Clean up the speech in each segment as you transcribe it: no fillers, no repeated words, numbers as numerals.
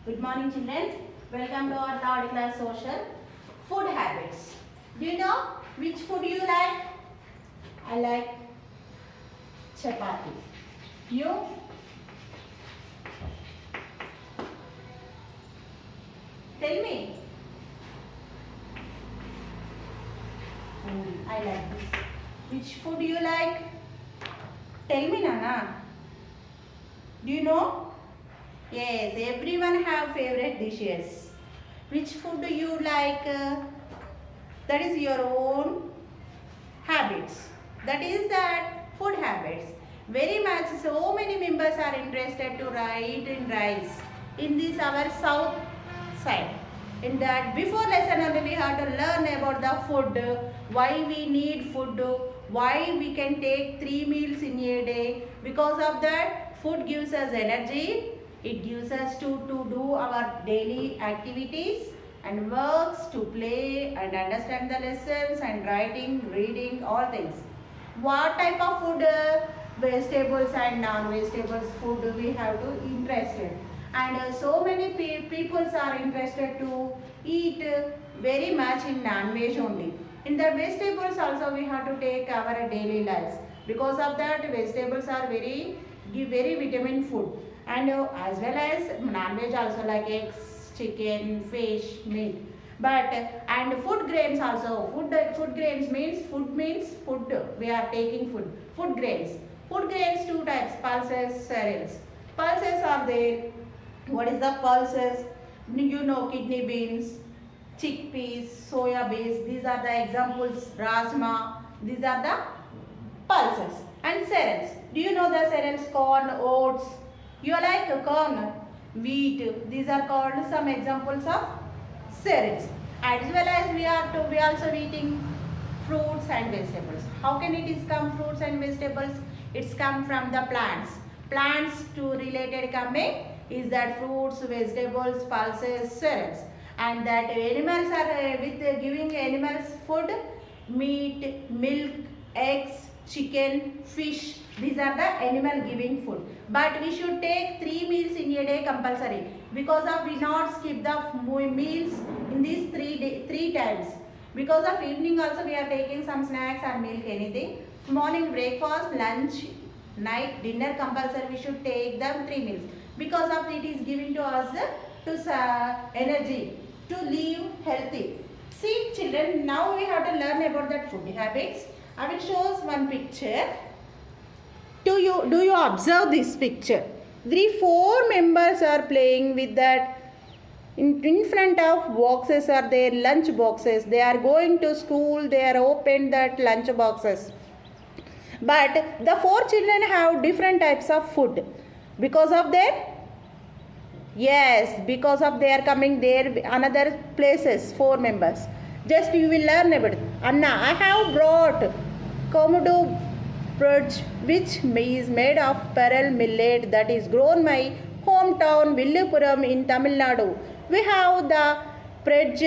Good morning, children. Welcome to our third class social food habits. Do you know which food you like? I like chapati. You? Tell me. I like this. Which food do you like? Tell me, Nana. Do you know? Yes, everyone have favorite dishes. Which food do you like? That is your own habits. That is that food habits. Very much so many members are interested to eat in rice in this our south side. In that before lesson only we have to learn about the food, why we need food, why we can take 3 meals in a day. Because of that food gives us energy. It gives us to do our daily activities and works, to play and understand the lessons and writing, reading, all things. What type of food, vegetables and non-vegetables food we have to interested. And so many people are interested to eat very much in non-veg only. In the vegetables also we have to take our daily lives. Because of that vegetables are give very vitamin food. And as well as non-veg also like eggs, chicken, fish, meat. But and food grains also. Food grains means food. We are taking food. Food grains. Food grains two types: pulses, cereals. Pulses are there. What is the pulses? You know, kidney beans, chickpeas, soya beans. These are the examples. Rajma. These are the pulses. And cereals. Do you know the cereals? Corn, oats. You like corn, wheat. These are called some examples of cereals. As well as we are also eating fruits and vegetables. How can it is come fruits and vegetables? It's come from the plants. Plants to related coming is that fruits, vegetables, pulses, cereals. And that animals are with giving animals food, meat, milk, eggs, chicken, fish. These are the animal giving food. But we should take 3 meals in a day compulsory. Because of we not skip the meals in these 3 times. Because of evening also we are taking some snacks or milk, anything. Morning breakfast, lunch, night dinner compulsory we should take them 3 meals. Because of it is giving to us energy to live healthy. See children, now we have to learn about that food habits. I will show one picture. Do you observe this picture? 4 members are playing with that. In front of boxes are their lunch boxes. They are going to school. They are opened that lunch boxes. But the 4 children have different types of food. Because of their because of they are coming there another places. 4 members. Just you will learn about it. Anna, I have brought komodo bread which is made of pearl millet that is grown my hometown Villupuram in Tamil Nadu. We have the bread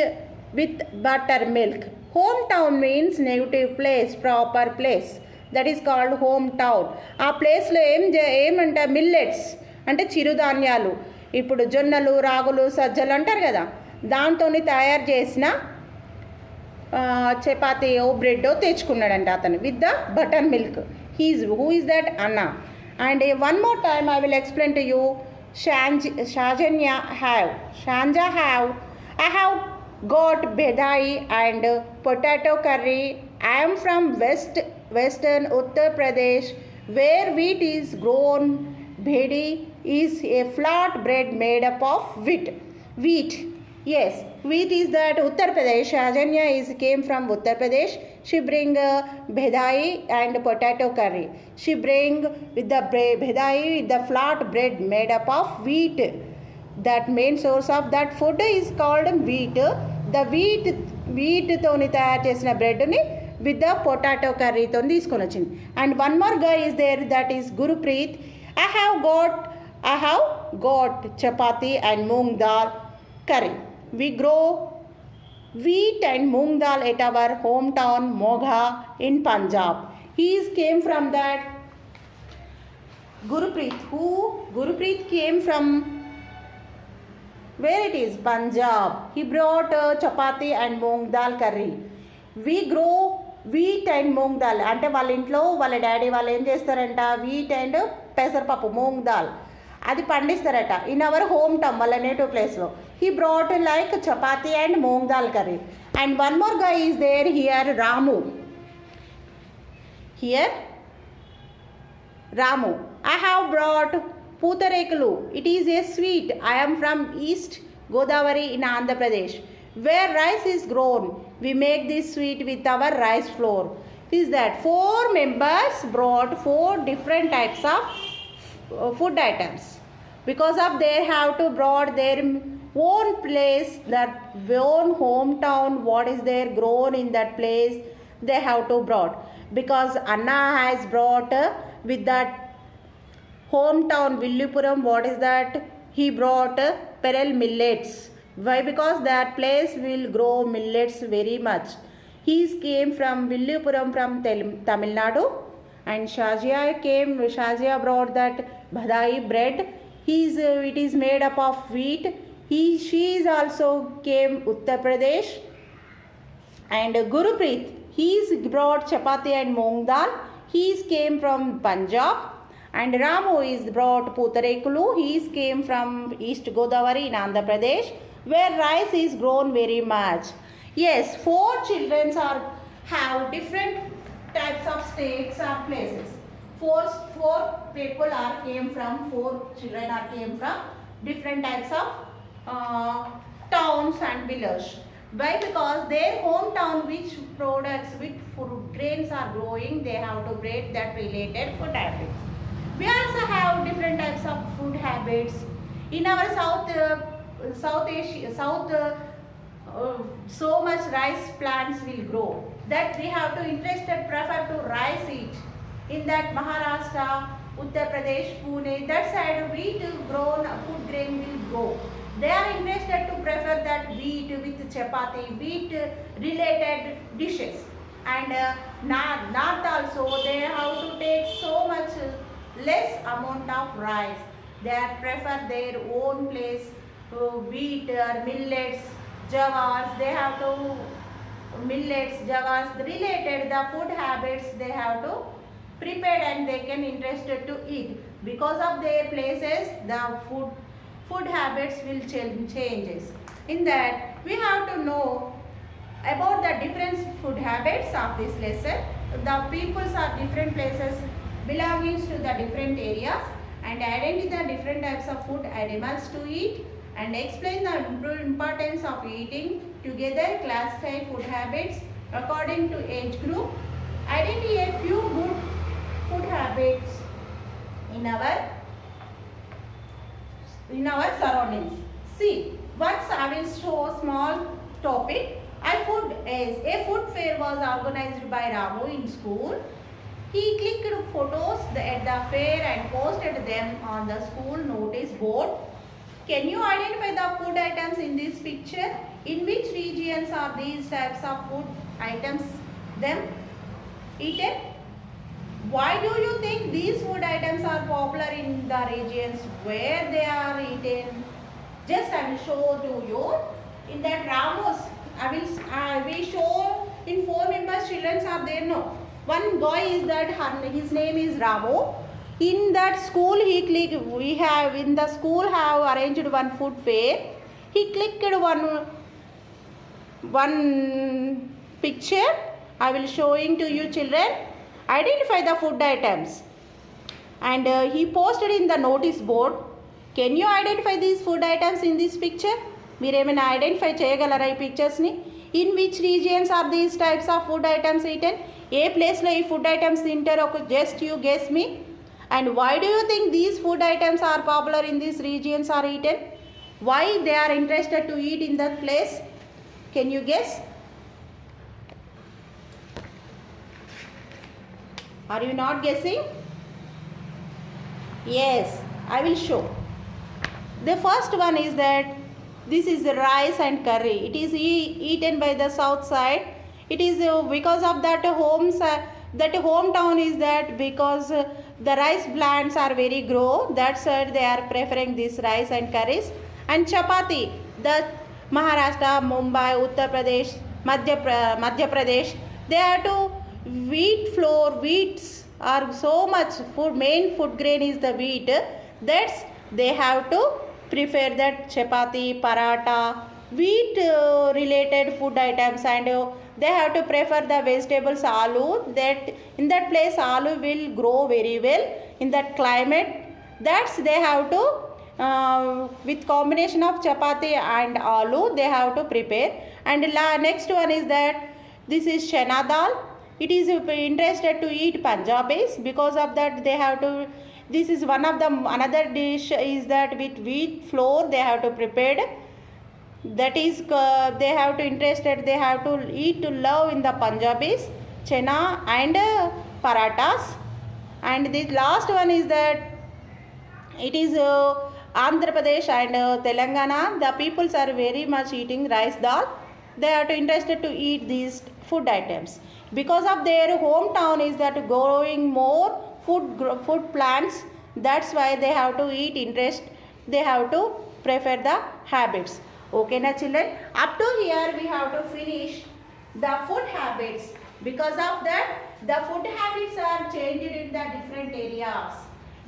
with buttermilk. Hometown means native place, proper place. That is called hometown. ఆ ప్లేస్లో ఏమంట millets అంటే చిరుధాన్యాలు. ఇప్పుడు జొన్నలు, రాగులు, సజ్జలు అంటారు కదా, దాంతో తయారు చేసిన చపాతీ బ్రెడ్ తెచ్చుకున్నాడంట అతను with the butter milk. Who is that? Anna. And one more time I will explain to you. Shanja have. I have got bedai and potato curry. I am from western Uttar Pradesh where wheat is grown. Bhedi is a flat bread made up of wheat. Yes, wheat is that Uttar Pradesh. Ajanya came from Uttar Pradesh. She bring bhedai and potato curry. She bring with the bhedai with the flat bread made up of wheat. That main source of that food is called wheat. The wheat తోని తయారు చేసిన bread ని with the potato curry తోని తీసుకొని వచ్చింది. And one more guy is there, that is Gurupreet. I have got chapati and moong dal curry. We grow wheat and moong dal at our hometown Mogha in Punjab. He came from that Gurupreet. Gurupreet came from Where it is? Punjab. He brought chapati and moong dal curry. We grow wheat and moong dal. అంటే వాళ్ళ ఇంట్లో వాళ్ళ daddy వాళ్ళు ఏం చేస్తారంట, wheat and పెసరపప్పు మూంగ్ దాల్ అది పండిస్తారట ఇన్ అవర్ హోమ్ టౌన్ వాళ్ళ నేటివ్ ప్లేస్లో. He brought like chapati and moong dal curry. And one more guy is there here, Ramu. Here Ramu, I have brought Putarekulu. It is a sweet. I am from East Godavari in Andhra Pradesh, where rice is grown. We make this sweet with our rice flour. Is that 4 members brought 4 different types of food items because of they have to brought their own place, that own hometown, what is there grown in that place they have to brought. Because Anna has brought with that hometown Villupuram, what is that? He brought pearl millets. Why? Because that place will grow millets very much. He came from Villupuram from Tamil Nadu, and Shazia brought that bhadai bread. It is made up of wheat. She is also came Uttar Pradesh. And Gurupreet, he's brought chapati and moong dal. He's came from Punjab. And Ramu is brought Putarekulu. He's came from East Godavari in Andhra Pradesh, where rice is grown very much. Yes, 4 children have different types of states or places. Four people came from 4 children came from different types of towns and villages. Why? Because their hometown, which products, which food grains are growing, they have to breed that related food habits. We also have different types of food habits in our South Asia. So much rice plants will grow that we have to prefer to rice it. In that Maharashtra, Uttar Pradesh, Pune, that side wheat grown food grain will grow. They are interested to prefer that wheat with chapati, wheat related dishes. And North also, they have to take so much less amount of rice. They prefer their own place, wheat, millets, jawars. They have to millets, jawars related the food habits they have to prepare, and they can interested to eat. Because of their places, the food habits will changes. In that, we have to know about the different food habits of this lesson. The peoples are different places belonging to the different areas, and identify the different types of food animals to eat, and explain the importance of eating together. Classify food habits according to age group. Identify a few good food habits in our surroundings. See, once I will show small topic. A food fair was organized by Ramu in school. He clicked photos at the fair and posted them on the school notice board. Can you identify the food items in this picture? In which regions are these types of food items eaten? Why do you think these food items are popular in the regions where they are eaten? Just I will show to you. In that Ramos, we show in 4 members children are there. No, one guy is that his name is Ramu. In that school we have in the school have arranged one food fair. He clicked one picture. I will showing to you children. Identify the food items, and he posted in the notice board. Can you identify these food items in this picture? మీరు ఏమైనా identify చేయగలరా ఈ పిక్చర్స్ని? In which regions are these types of food items eaten? ఏ ప్లేస్లో ఈ food items తింటారో ఒక just you guess me. And why do you think these food items are popular in these regions are eaten? Why they are interested to eat in that place? Can you guess? Are you not guessing? Yes, I will show. The first one is that this is rice and curry. It is eaten by the south side. It is because of that hometown is that because the rice plants are very grow. That side they are preferring this rice and curries. And chapati, the Maharashtra, Mumbai, Uttar Pradesh, Madhya Pradesh, they have to wheat flour, wheats are so much food, main food grain is the wheat. That's they have to prefer that chapati, paratha, wheat related food items, and they have to prefer the vegetables aloo. That in that place aloo will grow very well in that climate. That's they have to with combination of chapati and aloo they have to prepare. And next one is that this is chana dal. It is interested to eat Punjabis, because of that they have to, this is one of the another dish is that with wheat flour they have to prepared. That is they have to interested, they have to eat to love in the Punjabis, chena and paratas. And the last one is that it is Andhra Pradesh and Telangana, the peoples are very much eating rice dal. They are interested to eat these food items because of their hometown is that growing more food plants. That's why they have to eat interest, they have to prefer the habits. Okay na children, up to here we have to finish the food habits. Because of that the food habits are changed in the different areas,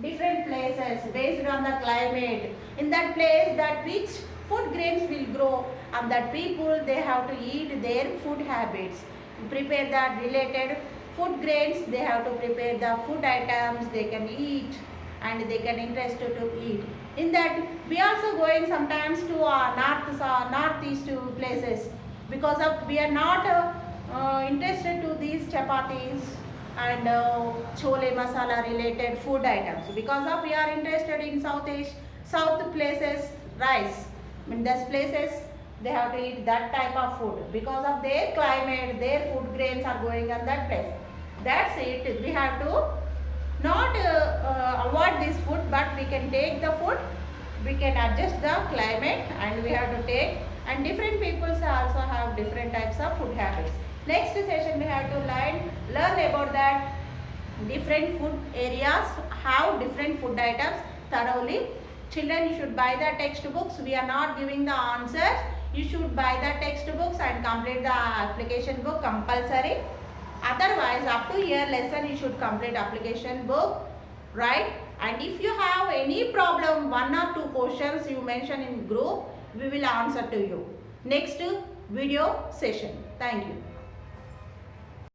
different places based on the climate. In that place that which food grains will grow, and that people they have to eat their food habits, prepare that related food grains, they have to prepare the food items they can eat and they can interested to eat. In that we also going sometimes to northeast places, because of we are not interested to these chapatis and chole masala related food items, because of we are interested in south places rice. In those places they have to eat that type of food because of their climate, their food grains are going on that place. That's it, we have to not avoid this food, but we can take the food, we can adjust the climate and we have to take. And different peoples also have different types of food habits. Next session we have to learn about that different food areas have different food items thoroughly. Children, you should buy the textbooks, we are not giving the answers. You should buy the textbooks and complete the application book compulsory. Otherwise up to here lesson you should complete application book, right? And if you have any problem, 1 or 2 questions you mention in group, we will answer to you next video session. Thank you.